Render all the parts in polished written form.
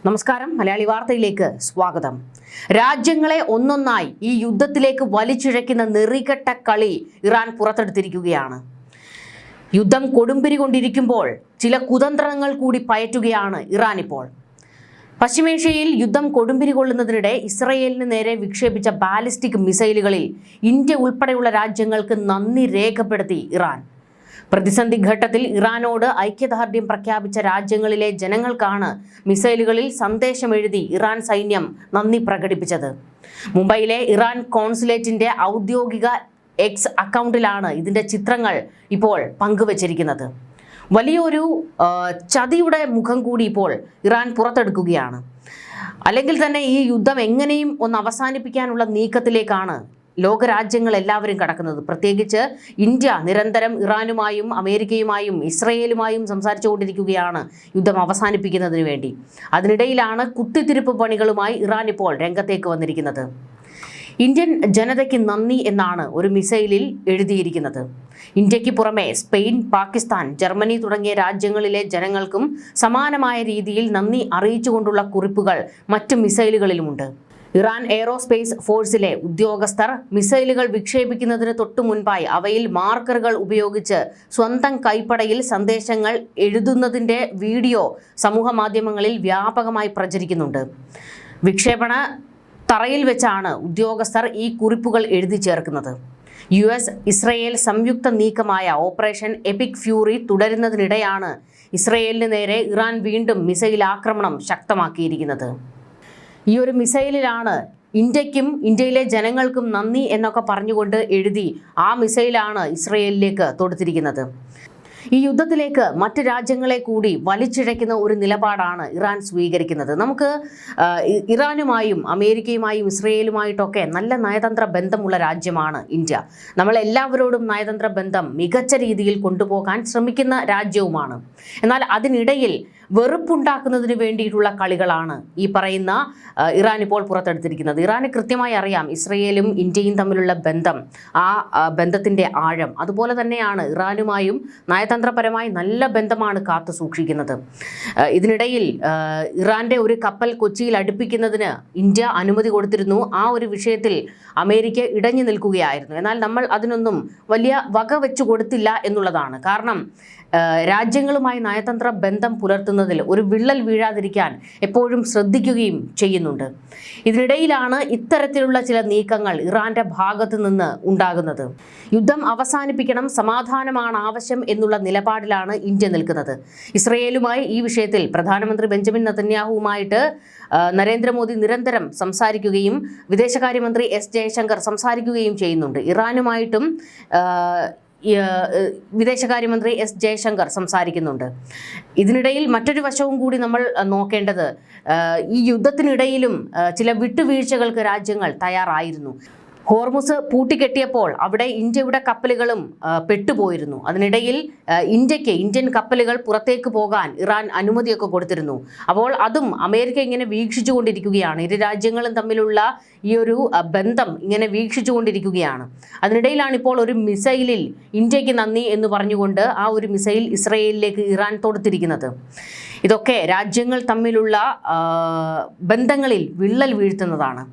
നമസ്കാരം, മലയാളി വാർത്തയിലേക്ക് സ്വാഗതം. രാജ്യങ്ങളെ ഒന്നൊന്നായി ഈ യുദ്ധത്തിലേക്ക് വലിച്ചിഴയ്ക്കുന്ന നെറികെട്ട കളി ഇറാൻ പുറത്തെടുത്തിരിക്കുകയാണ്. യുദ്ധം കൊടുമ്പിരി കൊണ്ടിരിക്കുമ്പോൾ ചില കുതന്ത്രങ്ങൾ കൂടി പയറ്റുകയാണ് ഇറാൻ ഇപ്പോൾ. പശ്ചിമേഷ്യയിൽ യുദ്ധം കൊടുമ്പിരി കൊള്ളുന്നതിനിടെ ഇസ്രയേലിന് നേരെ വിക്ഷേപിച്ച ബാലിസ്റ്റിക് മിസൈലുകളിൽ ഇന്ത്യ ഉൾപ്പെടെയുള്ള രാജ്യങ്ങൾക്ക് നന്ദി രേഖപ്പെടുത്തി ഇറാൻ. പ്രതിസന്ധി ഘട്ടത്തിൽ ഇറാനോട് ഐക്യദാർഢ്യം പ്രഖ്യാപിച്ച രാജ്യങ്ങളിലെ ജനങ്ങൾക്കാണ് മിസൈലുകളിൽ സന്ദേശമെഴുതി ഇറാൻ സൈന്യം നന്ദി പ്രകടിപ്പിച്ചത്. മുംബൈയിലെ ഇറാൻ കോൺസുലേറ്റിന്റെ ഔദ്യോഗിക എക്സ് അക്കൗണ്ടിലാണ് ഇതിന്റെ ചിത്രങ്ങൾ ഇപ്പോൾ പങ്കുവച്ചിരിക്കുന്നത്. വലിയൊരു ചതിയുടെ മുഖം കൂടി ഇപ്പോൾ ഇറാൻ പുറത്തെടുക്കുകയാണ്. അല്ലെങ്കിൽ തന്നെ ഈ യുദ്ധം എങ്ങനെയും ഒന്ന് അവസാനിപ്പിക്കാനുള്ള നീക്കത്തിലേക്കാണ് ലോകരാജ്യങ്ങൾ എല്ലാവരും കടക്കുന്നത്. പ്രത്യേകിച്ച് ഇന്ത്യ നിരന്തരം ഇറാനുമായും അമേരിക്കയുമായും ഇസ്രയേലുമായും സംസാരിച്ചുകൊണ്ടിരിക്കുകയാണ് യുദ്ധം അവസാനിപ്പിക്കുന്നതിന് വേണ്ടി. അതിനിടയിലാണ് കുത്തിത്തിരിപ്പ് പണികളുമായി ഇറാൻ ഇപ്പോൾ രംഗത്തേക്ക് വന്നിരിക്കുന്നത്. ഇന്ത്യൻ ജനതയ്ക്ക് നന്ദി എന്നാണ് ഒരു മിസൈലിൽ എഴുതിയിരിക്കുന്നത്. ഇന്ത്യക്ക് പുറമെ സ്പെയിൻ, പാകിസ്ഥാൻ, ജർമ്മനി തുടങ്ങിയ രാജ്യങ്ങളിലെ ജനങ്ങൾക്കും സമാനമായ രീതിയിൽ നന്ദി അറിയിച്ചുകൊണ്ടുള്ള കുറിപ്പുകൾ മറ്റു മിസൈലുകളിലുമുണ്ട്. ഇറാൻ എയ്റോസ്പേസ് ഫോഴ്സിലെ ഉദ്യോഗസ്ഥർ മിസൈലുകൾ വിക്ഷേപിക്കുന്നതിന് തൊട്ടു മുൻപായി അവയിൽ മാർക്കറുകൾ ഉപയോഗിച്ച് സ്വന്തം കൈപ്പടയിൽ സന്ദേശങ്ങൾ എഴുതുന്നതിൻ്റെ വീഡിയോ സമൂഹ മാധ്യമങ്ങളിൽ വ്യാപകമായി പ്രചരിക്കുന്നുണ്ട്. വിക്ഷേപണ തറയിൽ വെച്ചാണ് ഉദ്യോഗസ്ഥർ ഈ കുറിപ്പുകൾ എഴുതി ചേർക്കുന്നത്. US ഇസ്രയേൽ സംയുക്ത നീക്കമായ ഓപ്പറേഷൻ എപിക് ഫ്യൂറി തുടരുന്നതിനിടെയാണ് ഇസ്രയേലിന് നേരെ ഇറാൻ വീണ്ടും മിസൈൽ ആക്രമണം ശക്തമാക്കിയിരിക്കുന്നത്. ഈ ഒരു മിസൈലിലാണ് ഇന്ത്യക്കും ഇന്ത്യയിലെ ജനങ്ങൾക്കും നന്ദി എന്നൊക്കെ പറഞ്ഞുകൊണ്ട് എഴുതി ആ മിസൈലാണ് ഇസ്രയേലിലേക്ക് തൊടുത്തിരിക്കുന്നത്. ഈ യുദ്ധത്തിലേക്ക് മറ്റ് രാജ്യങ്ങളെ കൂടി വലിച്ചിഴയ്ക്കുന്ന ഒരു നിലപാടാണ് ഇറാൻ സ്വീകരിക്കുന്നത്. നമുക്ക് ഇറാനുമായും അമേരിക്കയുമായും ഇസ്രയേലുമായിട്ടൊക്കെ നല്ല നയതന്ത്ര ബന്ധമുള്ള രാജ്യമാണ് ഇന്ത്യ. നമ്മളെല്ലാവരോടും നയതന്ത്ര ബന്ധം മികച്ച രീതിയിൽ കൊണ്ടുപോകാൻ ശ്രമിക്കുന്ന രാജ്യവുമാണ്. എന്നാൽ അതിനിടയിൽ വെറുപ്പുണ്ടാക്കുന്നതിന് വേണ്ടിയിട്ടുള്ള കളികളാണ് ഈ പറയുന്ന ഇറാൻ ഇപ്പോൾ പുറത്തെടുത്തിരിക്കുന്നത്. ഇറാന് കൃത്യമായി അറിയാം ഇസ്രയേലും ഇന്ത്യയും തമ്മിലുള്ള ബന്ധം, ആ ബന്ധത്തിൻ്റെ ആഴം. അതുപോലെ തന്നെയാണ് ഇറാനുമായും നയതന്ത്രപരമായി നല്ല ബന്ധമാണ് കാത്തു സൂക്ഷിക്കുന്നത്. ഇതിനിടയിൽ ഇറാന്റെ ഒരു കപ്പൽ കൊച്ചിയിൽ അടുപ്പിക്കുന്നതിന് ഇന്ത്യ അനുമതി കൊടുത്തിരുന്നു. ആ ഒരു വിഷയത്തിൽ അമേരിക്ക ഇടഞ്ഞു നിൽക്കുകയായിരുന്നു. എന്നാൽ നമ്മൾ അതിനൊന്നും വലിയ വക വെച്ചു കൊടുത്തില്ല എന്നുള്ളതാണ്. കാരണം രാജ്യങ്ങളുമായി നയതന്ത്ര ബന്ധം പുലർത്തുന്നതിൽ ഒരു വിള്ളൽ വീഴാതിരിക്കാൻ എപ്പോഴും ശ്രദ്ധിക്കുകയും ചെയ്യുന്നുണ്ട്. ഇതിനിടയിലാണ് ഇത്തരത്തിലുള്ള ചില നീക്കങ്ങൾ ഇറാന്റെ ഭാഗത്ത് നിന്ന് ഉണ്ടാകുന്നത്. യുദ്ധം അവസാനിപ്പിക്കണം, സമാധാനമാണ് ആവശ്യം എന്നുള്ള നിലപാടിലാണ് ഇന്ത്യ നിൽക്കുന്നത്. ഇസ്രയേലുമായി ഈ വിഷയത്തിൽ പ്രധാനമന്ത്രി ബെഞ്ചമിൻ നെതന്യാഹുവുമായിട്ട് നരേന്ദ്രമോദി നിരന്തരം സംസാരിക്കുകയും വിദേശകാര്യമന്ത്രി എസ് ജയശങ്കർ സംസാരിക്കുകയും ചെയ്യുന്നുണ്ട്. ഇറാനുമായിട്ടും വിദേശകാര്യമന്ത്രി എസ് ജയശങ്കർ സംസാരിക്കുന്നുണ്ട്. ഇതിനിടയിൽ മറ്റൊരു വശവും കൂടി നമ്മൾ നോക്കേണ്ടത്, ഈ യുദ്ധത്തിനിടയിലും ചില വിട്ടുവീഴ്ചകൾക്ക് രാജ്യങ്ങൾ തയ്യാറായിരുന്നു. ഹോർമുസ് പൂട്ടിക്കെട്ടിയപ്പോൾ അവിടെ ഇന്ത്യയുടെ കപ്പലുകളും പെട്ടുപോയിരുന്നു. അതിനിടയിൽ ഇന്ത്യൻ കപ്പലുകൾ പുറത്തേക്ക് പോകാൻ ഇറാൻ അനുമതിയൊക്കെ കൊടുത്തിരുന്നു. അപ്പോൾ അതും അമേരിക്ക ഇങ്ങനെ വീക്ഷിച്ചു കൊണ്ടിരിക്കുകയാണ്. ഇരു രാജ്യങ്ങളും തമ്മിലുള്ള ഈ ഒരു ബന്ധം ഇങ്ങനെ വീക്ഷിച്ചു കൊണ്ടിരിക്കുകയാണ്. അതിനിടയിലാണ് ഇപ്പോൾ ഒരു മിസൈലിൽ ഇന്ത്യക്ക് നന്ദി എന്ന് പറഞ്ഞുകൊണ്ട് ആ ഒരു മിസൈൽ ഇസ്രയേലിലേക്ക് ഇറാൻ തൊടുത്തിരിക്കുന്നത്. ഇതൊക്കെ രാജ്യങ്ങൾ തമ്മിലുള്ള ബന്ധങ്ങളിൽ വിള്ളൽ വീഴ്ത്തുന്നതാണ്.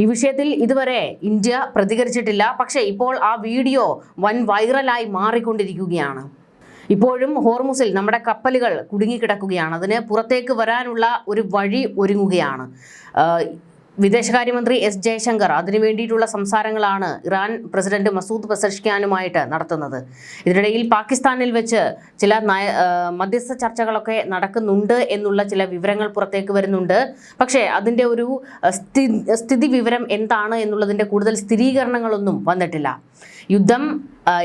ഈ വിഷയത്തിൽ ഇതുവരെ ഇന്ത്യ പ്രതികരിച്ചിട്ടില്ല. പക്ഷേ ഇപ്പോൾ ആ വീഡിയോ വൻ വൈറലായി മാറിക്കൊണ്ടിരിക്കുകയാണ്. ഇപ്പോഴും ഹോർമുസിൽ നമ്മുടെ കപ്പലുകൾ കുടുങ്ങിക്കിടക്കുകയാണ്. അതിന് പുറത്തേക്ക് വരാനുള്ള ഒരു വഴി ഒരുങ്ങുകയാണ്. വിദേശകാര്യമന്ത്രി എസ് ജയശങ്കർ അതിനു വേണ്ടിയിട്ടുള്ള സംസാരങ്ങളാണ് ഇറാൻ പ്രസിഡന്റ് മസൂദ് പെസഷ്കിയാനുമായിട്ട് നടത്തുന്നത്. ഇതിനിടയിൽ പാകിസ്ഥാനിൽ വെച്ച് ചില മധ്യസ്ഥ ചർച്ചകളൊക്കെ നടക്കുന്നുണ്ട് എന്നുള്ള ചില വിവരങ്ങൾ പുറത്തേക്ക് വരുന്നുണ്ട്. പക്ഷേ അതിൻ്റെ ഒരു സ്ഥിതി വിവരം എന്താണ് എന്നുള്ളതിൻ്റെ കൂടുതൽ സ്ഥിരീകരണങ്ങളൊന്നും വന്നിട്ടില്ല. യുദ്ധം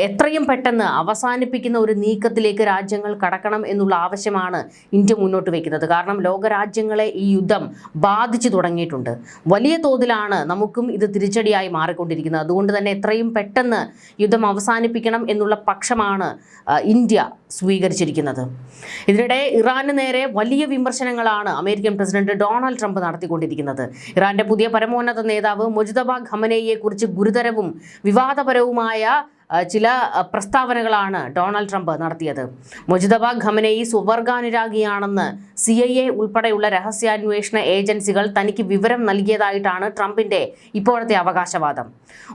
എത്രയും പെട്ടെന്ന് അവസാനിപ്പിക്കുന്ന ഒരു നീക്കത്തിലേക്ക് രാജ്യങ്ങൾ കടക്കണം എന്നുള്ള ആവശ്യമാണ് ഇന്ത്യ മുന്നോട്ട് വയ്ക്കുന്നത്. കാരണം ലോകരാജ്യങ്ങളെ ഈ യുദ്ധം ബാധിച്ചു തുടങ്ങിയിട്ടുണ്ട്. വലിയ തോതിലാണ് നമുക്കും ഇത് തിരിച്ചടിയായി മാറിക്കൊണ്ടിരിക്കുന്നത്. അതുകൊണ്ട് തന്നെ എത്രയും പെട്ടെന്ന് യുദ്ധം അവസാനിപ്പിക്കണം എന്നുള്ള പക്ഷമാണ് ഇന്ത്യ സ്വീകരിച്ചിരിക്കുന്നത്. ഇതിനിടെ ഇറാന് നേരെ വലിയ വിമർശനങ്ങളാണ് അമേരിക്കൻ പ്രസിഡന്റ് ഡൊണാൾഡ് ട്രംപ് നടത്തിക്കൊണ്ടിരിക്കുന്നത്. ഇറാന്റെ പുതിയ പരമോന്നത നേതാവ് മുജ്തബ ഖമനേയിയെ കുറിച്ച് ഗുരുതരവും വിവാദപരവുമായ ചില പ്രസ്താവനകളാണ് ഡൊണാൾഡ് ട്രംപ് നടത്തിയത്. മുജ്തബ ഖമനേയി സ്വവർഗാനുരാഗിയാണെന്ന് CIA ഉൾപ്പെടെയുള്ള രഹസ്യാന്വേഷണ ഏജൻസികൾ തനിക്ക് വിവരം നൽകിയതായിട്ടാണ് ട്രംപിന്റെ ഇപ്പോഴത്തെ അവകാശവാദം.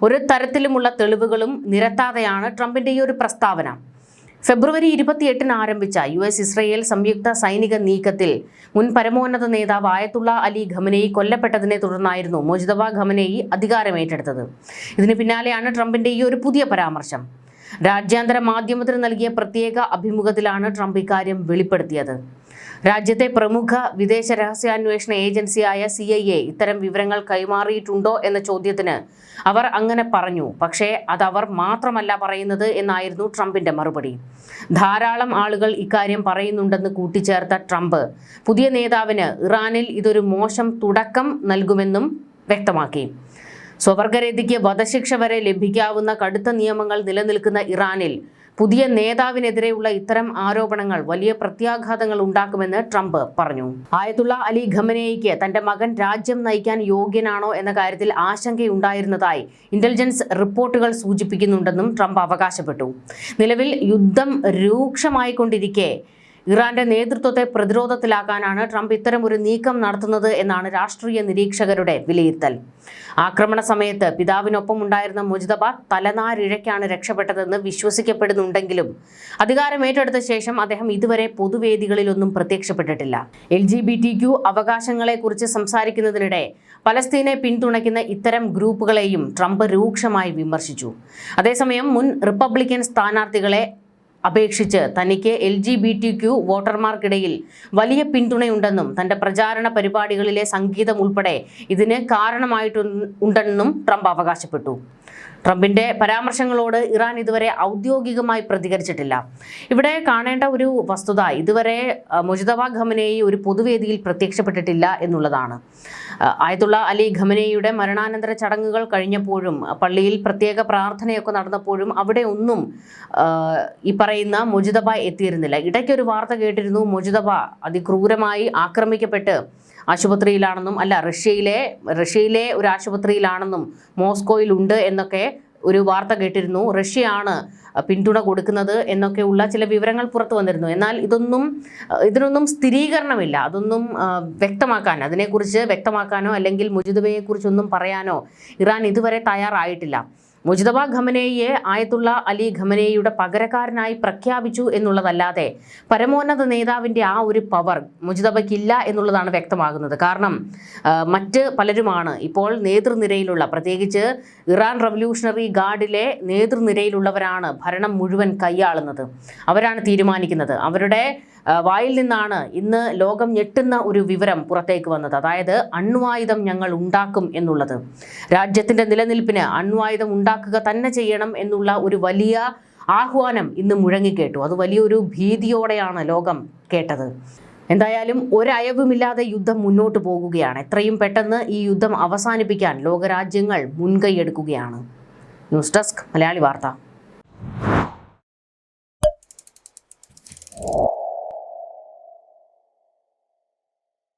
ഒരു തരത്തിലുമുള്ള തെളിവുകളും നിരത്താതെയാണ് ട്രംപിന്റെ ഈ ഒരു പ്രസ്താവന. ഫെബ്രുവരി 28 ആരംഭിച്ച US-ഇസ്രയേൽ സംയുക്ത സൈനിക നീക്കത്തിൽ മുൻ പരമോന്നത നേതാവ് ആയത്തുള്ള അലി ഖമനേയി കൊല്ലപ്പെട്ടതിനെ തുടർന്നായിരുന്നു മുജ്തബ ഖമനേയി അധികാരമേറ്റെടുത്തത്. ഇതിന് പിന്നാലെയാണ് ട്രംപിന്റെ ഈ ഒരു പുതിയ പരാമർശം. രാജ്യാന്തര മാധ്യമത്തിന് നൽകിയ പ്രത്യേക അഭിമുഖത്തിലാണ് ട്രംപ് ഇക്കാര്യം വെളിപ്പെടുത്തിയത്. രാജ്യത്തെ പ്രമുഖ വിദേശ രഹസ്യാന്വേഷണ ഏജൻസിയായ CIA ഇത്തരം വിവരങ്ങൾ കൈമാറിയിട്ടുണ്ടോ എന്ന ചോദ്യത്തിന് അവർ അങ്ങനെ പറഞ്ഞു, പക്ഷേ അതവർ മാത്രമല്ല പറയുന്നത് എന്നായിരുന്നു ട്രംപിന്റെ മറുപടി. ധാരാളം ആളുകൾ ഇക്കാര്യം പറയുന്നുണ്ടെന്ന് കൂട്ടിച്ചേർത്ത ട്രംപ് പുതിയ നേതാവിന് ഇറാനിൽ ഇതൊരു മോശം തുടക്കം നൽകുമെന്നും വ്യക്തമാക്കി. സ്വവർഗരതിക്ക് വധശിക്ഷ വരെ ലഭിക്കാവുന്ന കടുത്ത നിയമങ്ങൾ നിലനിൽക്കുന്ന ഇറാനിൽ പുതിയ നേതാവിനെതിരെയുള്ള ഇത്തരം ആരോപണങ്ങൾ വലിയ പ്രത്യാഘാതങ്ങൾ ഉണ്ടാക്കുമെന്ന് ട്രംപ് പറഞ്ഞു. ആയത്തുള്ള അലി ഖമനേയിക്ക് തന്റെ മകൻ രാജ്യം നയിക്കാൻ യോഗ്യനാണോ എന്ന കാര്യത്തിൽ ആശങ്കയുണ്ടായിരുന്നതായി ഇന്റലിജൻസ് റിപ്പോർട്ടുകൾ സൂചിപ്പിക്കുന്നുണ്ടെന്നും ട്രംപ് അവകാശപ്പെട്ടു. നിലവിൽ യുദ്ധം രൂക്ഷമായിക്കൊണ്ടിരിക്കെ ഇറാന്റെ നേതൃത്വത്തെ പ്രതിരോധത്തിലാക്കാനാണ് ട്രംപ് ഇത്തരം ഒരു നീക്കം നടത്തുന്നത് എന്നാണ് രാഷ്ട്രീയ നിരീക്ഷകരുടെ വിലയിരുത്തൽ. ആക്രമണ സമയത്ത് പിതാവിനൊപ്പം ഉണ്ടായിരുന്ന മുജ്തബ തലനാരിഴയ്ക്കാണ് രക്ഷപ്പെട്ടതെന്ന് വിശ്വസിക്കപ്പെടുന്നുണ്ടെങ്കിലും അധികാരമേറ്റെടുത്ത ശേഷം അദ്ദേഹം ഇതുവരെ പൊതുവേദികളിലൊന്നും പ്രത്യക്ഷപ്പെട്ടിട്ടില്ല. LGBTQ അവകാശങ്ങളെക്കുറിച്ച് സംസാരിക്കുന്നതിനിടെ പലസ്തീനെ പിന്തുണയ്ക്കുന്ന ഇത്തരം ഗ്രൂപ്പുകളെയും ട്രംപ് രൂക്ഷമായി വിമർശിച്ചു. അതേസമയം മുൻ റിപ്പബ്ലിക്കൻ സ്ഥാനാർത്ഥികളെ അപേക്ഷിച്ച് തനിക്ക് LGBTQ വോട്ടർമാർക്കിടയിൽ വലിയ പിന്തുണയുണ്ടെന്നും തന്റെ പ്രചാരണ പരിപാടികളിലെ സംഗീതം ഉൾപ്പെടെ ഇതിന് കാരണമായിട്ടുണ്ടെന്നും ട്രംപ് അവകാശപ്പെട്ടു. ട്രംപിന്റെ പരാമർശങ്ങളോട് ഇറാൻ ഇതുവരെ ഔദ്യോഗികമായി പ്രതികരിച്ചിട്ടില്ല. ഇവിടെ കാണേണ്ട ഒരു വസ്തുത, ഇതുവരെ മുജ്തബ ഖമനേയി ഒരു പൊതുവേദിയിൽ പ്രത്യക്ഷപ്പെട്ടിട്ടില്ല എന്നുള്ളതാണ്. ആയത്തുള്ള അലി ഖമനേയിയുടെ മരണാനന്തര ചടങ്ങുകൾ കഴിഞ്ഞപ്പോഴും പള്ളിയിൽ പ്രത്യേക പ്രാർത്ഥനയൊക്കെ നടന്നപ്പോഴും അവിടെ ഒന്നും ഈ പറയുന്ന മുജ്തബ എത്തിയിരുന്നില്ല. ഇടയ്ക്കൊരു വാർത്ത കേട്ടിരുന്നു, മുജ്തബ അതിക്രൂരമായി ആക്രമിക്കപ്പെട്ട് ആശുപത്രിയിലാണെന്നും, അല്ല റഷ്യയിലെ ഒരു ആശുപത്രിയിലാണെന്നും മോസ്കോയിൽ ഉണ്ട് എന്നൊക്കെ ഒരു വാർത്ത കേട്ടിരുന്നു. റഷ്യയാണ് പിന്തുണ കൊടുക്കുന്നത് എന്നൊക്കെയുള്ള ചില വിവരങ്ങൾ പുറത്തു വന്നിരുന്നു. എന്നാൽ ഇതിനൊന്നും സ്ഥിരീകരണമില്ല. അതൊന്നും അതിനെക്കുറിച്ച് വ്യക്തമാക്കാനോ അല്ലെങ്കിൽ മുജ്തബയെക്കുറിച്ചൊന്നും പറയാനോ ഇറാൻ ഇതുവരെ തയ്യാറായിട്ടില്ല. മുജ്തബ ഖമനേയിയെ ആയത്തുള്ള അലി ഖമനേയിയുടെ പകരക്കാരനായി പ്രഖ്യാപിച്ചു എന്നുള്ളതല്ലാതെ പരമോന്നത നേതാവിൻ്റെ ആ ഒരു പവർ മുജ്തബയ്ക്കില്ല എന്നുള്ളതാണ് വ്യക്തമാകുന്നത്. കാരണം മറ്റ് പലരുമാണ് ഇപ്പോൾ നേതൃനിരയിലുള്ള, പ്രത്യേകിച്ച് ഇറാൻ റവല്യൂഷണറി ഗാർഡിലെ നേതൃനിരയിലുള്ളവരാണ് ഭരണം മുഴുവൻ കൈയാളുന്നത്. അവരാണ് തീരുമാനിക്കുന്നത്. അവരുടെ വായിൽ നിന്നാണ് ഇന്ന് ലോകം ഞെട്ടുന്ന ഒരു വിവരം പുറത്തേക്ക് വന്നത്. അതായത് അണ്വായുധം ഞങ്ങൾ ഉണ്ടാക്കും എന്നുള്ളത്. രാജ്യത്തിൻ്റെ നിലനിൽപ്പിന് അണ്വായുധം ഉണ്ടാക്കുക തന്നെ ചെയ്യണം എന്നുള്ള ഒരു വലിയ ആഹ്വാനം ഇന്ന് മുഴങ്ങിക്കേട്ടു. അത് വലിയൊരു ഭീതിയോടെയാണ് ലോകം കേട്ടത്. എന്തായാലും ഒരയവുമില്ലാതെ യുദ്ധം മുന്നോട്ട് പോകുകയാണ്. എത്രയും പെട്ടെന്ന് ഈ യുദ്ധം അവസാനിപ്പിക്കാൻ ലോകരാജ്യങ്ങൾ മുൻകൈയെടുക്കുകയാണ്. ന്യൂസ് ഡെസ്ക് മലയാളി വാർത്ത.